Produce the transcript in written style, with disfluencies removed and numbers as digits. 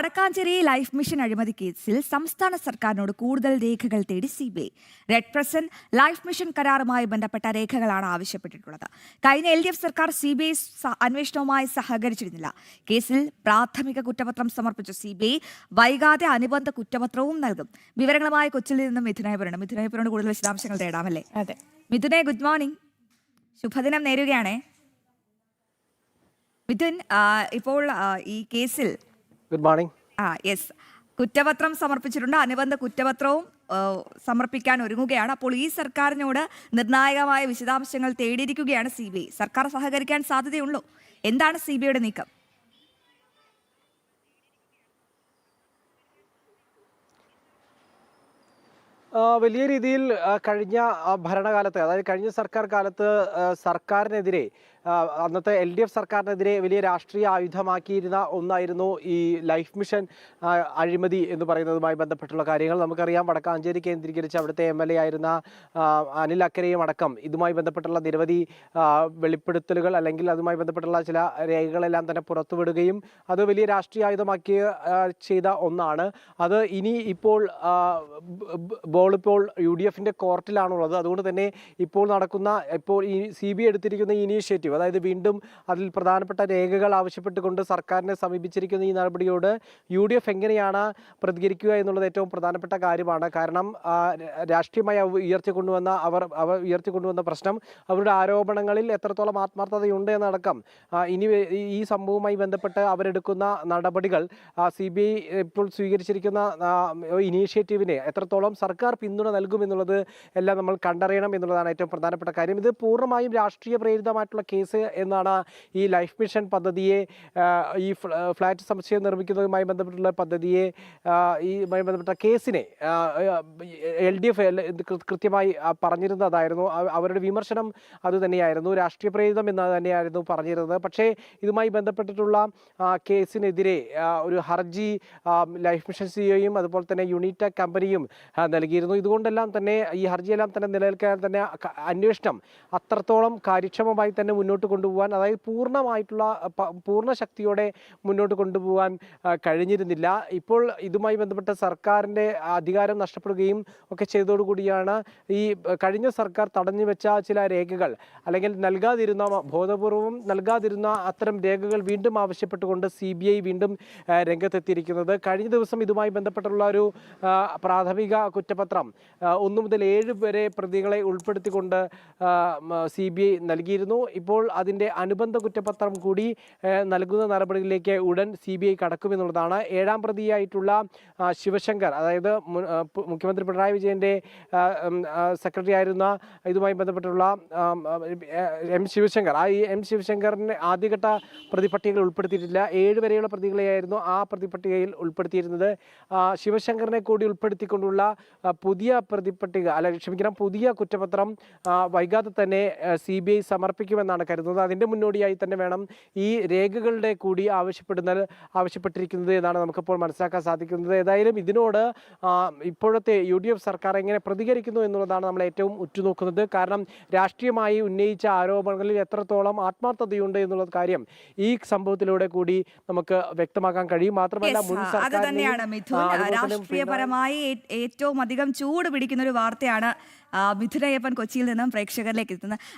Vadakkanchery life mission അഴിമതി കേസിൽ സംസ്ഥാന സർക്കാരിനോട് കൂടുതൽ രേഖകൾ തേടി CBI. Red crescent life mission കരാറുമായി ബന്ധപ്പെട്ട രേഖകളാണ് ആവശ്യപ്പെട്ടിട്ടുള്ളത്. കഴിഞ്ഞ LDF സർക്കാർ സിബിഐ അന്വേഷണവുമായി സഹകരിച്ചിരുന്നില്ല. കേസിൽ പ്രാഥമിക കുറ്റപത്രം സമർപ്പിച്ച സിബിഐ വൈകാതെ അനുബന്ധ കുറ്റപത്രവും നൽകും. വിവരങ്ങളുമായി കൊച്ചിയിൽ നിന്നും മിഥുനായപുരനോട് കൂടുതൽ വിശദാംശങ്ങൾ തേടാമല്ലേ? അതെ, മിഥുനെ, ഗുഡ് മോർണിംഗ്, ശുഭദിനം നേരുകയാണേ. മിഥുൻ, ഇപ്പോൾ ഈ കേസിൽ ഗുഡ് മോർണിംഗ്. യെസ്, കുറ്റപത്രം സമർപ്പിച്ചിട്ടുണ്ട്. അനുബന്ധ കുറ്റപത്രവും സമർപ്പിക്കാൻ ഒരുങ്ങുകയാണ്. അപ്പോൾ ഈ സർക്കാരിനോട് നിർണായകമായ വിശദാംശങ്ങൾ തേടിയിരിക്കുകയാണ് സിബിഐ. സർക്കാർ സഹകരിക്കാൻ സാധ്യതയുള്ളൂ. എന്താണ് സിബിഐയുടെ നീക്കം? വലിയ രീതിയിൽ കഴിഞ്ഞ ഭരണകാലത്ത്, അതായത് കഴിഞ്ഞ സർക്കാർ കാലത്ത് സർക്കാരിനെതിരെ, അന്നത്തെ LDF സർക്കാരിനെതിരെ വലിയ രാഷ്ട്രീയ ആയുധമാക്കിയിരുന്ന ഒന്നായിരുന്നു ഈ ലൈഫ് മിഷൻ അഴിമതി എന്ന് പറയുന്നതുമായി ബന്ധപ്പെട്ടുള്ള കാര്യങ്ങൾ. നമുക്കറിയാം, വടക്കാഞ്ചേരി കേന്ദ്രീകരിച്ച് അവിടുത്തെ MLA ആയിരുന്ന അനിൽ അക്കരയും അടക്കം ഇതുമായി ബന്ധപ്പെട്ടുള്ള നിരവധി വെളിപ്പെടുത്തലുകൾ അല്ലെങ്കിൽ അതുമായി ബന്ധപ്പെട്ടുള്ള ചില രേഖകളെല്ലാം തന്നെ പുറത്തുവിടുകയും അത് വലിയ രാഷ്ട്രീയ ആയുധമാക്കി ചെയ്ത ഒന്നാണ്. അത് ഇനി ഇപ്പോൾ UDFിൻ്റെ കോർട്ടിലാണുള്ളത്. അതുകൊണ്ട് തന്നെ ഇപ്പോൾ ഈ CBI എടുത്തിരിക്കുന്ന ഈ ഇനീഷ്യേറ്റീവ്, അതായത് വീണ്ടും അതിൽ പ്രധാനപ്പെട്ട രേഖകൾ ആവശ്യപ്പെട്ടുകൊണ്ട് സർക്കാരിനെ സമീപിച്ചിരിക്കുന്ന ഈ നടപടിയോട് UDF എങ്ങനെയാണ് പ്രതികരിക്കുക എന്നുള്ളത് ഏറ്റവും പ്രധാനപ്പെട്ട കാര്യമാണ്. കാരണം രാഷ്ട്രീയമായി അവർ ഉയർത്തിക്കൊണ്ടുവന്ന പ്രശ്നം, അവരുടെ ആരോപണങ്ങളിൽ എത്രത്തോളം ആത്മാർത്ഥതയുണ്ട് എന്നടക്കം ഇനി ഈ സംഭവവുമായി ബന്ധപ്പെട്ട് അവരെടുക്കുന്ന നടപടികൾ, CBI ഇപ്പോൾ സ്വീകരിച്ചിരിക്കുന്ന ഇനീഷ്യേറ്റീവിനെ എത്രത്തോളം സർക്കാർ പിന്തുണ നൽകുമെന്നുള്ളത് എല്ലാം നമ്മൾ കണ്ടറിയണം എന്നുള്ളതാണ് ഏറ്റവും പ്രധാനപ്പെട്ട കാര്യം. ഇത് പൂർണ്ണമായും രാഷ്ട്രീയ പ്രേരിതമായിട്ടുള്ള കേസ് എന്നാണ് ഈ ലൈഫ് മിഷൻ പദ്ധതിയെ, ഈ ഫ്ലാറ്റ് സമുച്ചയം നിർമ്മിക്കുന്നതുമായി ബന്ധപ്പെട്ടുള്ള പദ്ധതിയെ, ഈയുമായി ബന്ധപ്പെട്ട കേസിനെ LDF കൃത്യമായി പറഞ്ഞിരുന്നതായിരുന്നു. അവരുടെ വിമർശനം അതുതന്നെയായിരുന്നു, രാഷ്ട്രീയ പ്രേരിതം എന്ന് തന്നെയായിരുന്നു പറഞ്ഞിരുന്നത്. പക്ഷേ ഇതുമായി ബന്ധപ്പെട്ടിട്ടുള്ള കേസിനെതിരെ ഒരു ഹർജി ലൈഫ് മിഷൻ CEOയും അതുപോലെ തന്നെ യുണീറ്റെക് കമ്പനിയും നൽകിയിരുന്നു. ഇതുകൊണ്ടെല്ലാം തന്നെ ഈ ഹർജിയെല്ലാം തന്നെ നിലനിൽക്കാൻ തന്നെ അന്വേഷണം അത്രത്തോളം കാര്യക്ഷമമായി തന്നെ മുന്നോട്ട് കൊണ്ടുപോകാൻ, അതായത് പൂർണ്ണ ശക്തിയോടെ മുന്നോട്ട് കൊണ്ടുപോകാൻ കഴിഞ്ഞിരുന്നില്ല. ഇപ്പോൾ ഇതുമായി ബന്ധപ്പെട്ട സർക്കാരിൻ്റെ അധികാരം നഷ്ടപ്പെടുകയും ഒക്കെ ചെയ്തതോടുകൂടിയാണ് ഈ കഴിഞ്ഞ സർക്കാർ തടഞ്ഞു വെച്ച ചില രേഖകൾ, അല്ലെങ്കിൽ ബോധപൂർവം നൽകാതിരുന്ന അത്തരം രേഖകൾ വീണ്ടും ആവശ്യപ്പെട്ടുകൊണ്ട് CBI വീണ്ടും രംഗത്തെത്തിയിരിക്കുന്നത്. കഴിഞ്ഞ ദിവസം ഇതുമായി ബന്ധപ്പെട്ടുള്ള ഒരു പ്രാഥമിക കുറ്റപത്രം 1 മുതൽ 7 വരെ പ്രതികളെ ഉൾപ്പെടുത്തിക്കൊണ്ട് CBI നൽകിയിരുന്നു. ഇപ്പോൾ അതിൻ്റെ അനുബന്ധ കുറ്റപത്രം കൂടി നൽകുന്ന നടപടികളിലേക്ക് ഉടൻ CBI കടക്കുമെന്നുള്ളതാണ്. 7ാം പ്രതിയായിട്ടുള്ള ശിവശങ്കർ, അതായത് മുഖ്യമന്ത്രി പിണറായി വിജയൻ്റെ സെക്രട്ടറി ആയിരുന്ന, ഇതുമായി ബന്ധപ്പെട്ടുള്ള M. ശിവശങ്കർ, M. ശിവശങ്കറിനെ ആദ്യഘട്ട പ്രതിപട്ടികയിൽ ഉൾപ്പെടുത്തിയിട്ടില്ല. 7 വരെയുള്ള പ്രതികളെയായിരുന്നു ആ പ്രതിപട്ടികയിൽ ഉൾപ്പെടുത്തിയിരുന്നത്. ശിവശങ്കറിനെ കൂടി ഉൾപ്പെടുത്തിക്കൊണ്ടുള്ള പുതിയ കുറ്റപത്രം വൈകാതെ തന്നെ CBI സമർപ്പിക്കുമെന്നാണ് കരുതുന്നത്. അതിൻ്റെ മുന്നോടിയായി തന്നെ വേണം ഈ രേഖകളുടെ കൂടി ആവശ്യപ്പെട്ടിരിക്കുന്നത് എന്നാണ് നമുക്കിപ്പോൾ മനസ്സിലാക്കാൻ സാധിക്കുന്നത്. ഏതായാലും ഇതിനോട് ഇപ്പോഴത്തെ UDF സർക്കാർ എങ്ങനെ പ്രതികരിക്കുന്നു എന്നുള്ളതാണ് നമ്മൾ ഏറ്റവും ഉറ്റുനോക്കുന്നത്. കാരണം രാഷ്ട്രീയമായി ഉന്നയിച്ച ആരോപണങ്ങളിൽ എത്രത്തോളം ആത്മാർത്ഥതയുണ്ട് എന്നുള്ള കാര്യം ഈ സംഭവത്തിലൂടെ കൂടി നമുക്ക് വ്യക്തമാക്കാൻ കഴിയും. മാത്രമല്ല, മുൻ സർക്കാർ രാഷ്ട്രീയപരമായി ഏറ്റവും അധികം ചൂട് പിടിക്കുന്ന ഒരു വാർത്തയാണ് മിഥുനയ്യപ്പൻ കൊച്ചിയിൽ നിന്നും പ്രേക്ഷകരിലേക്ക് എത്തുന്നത്.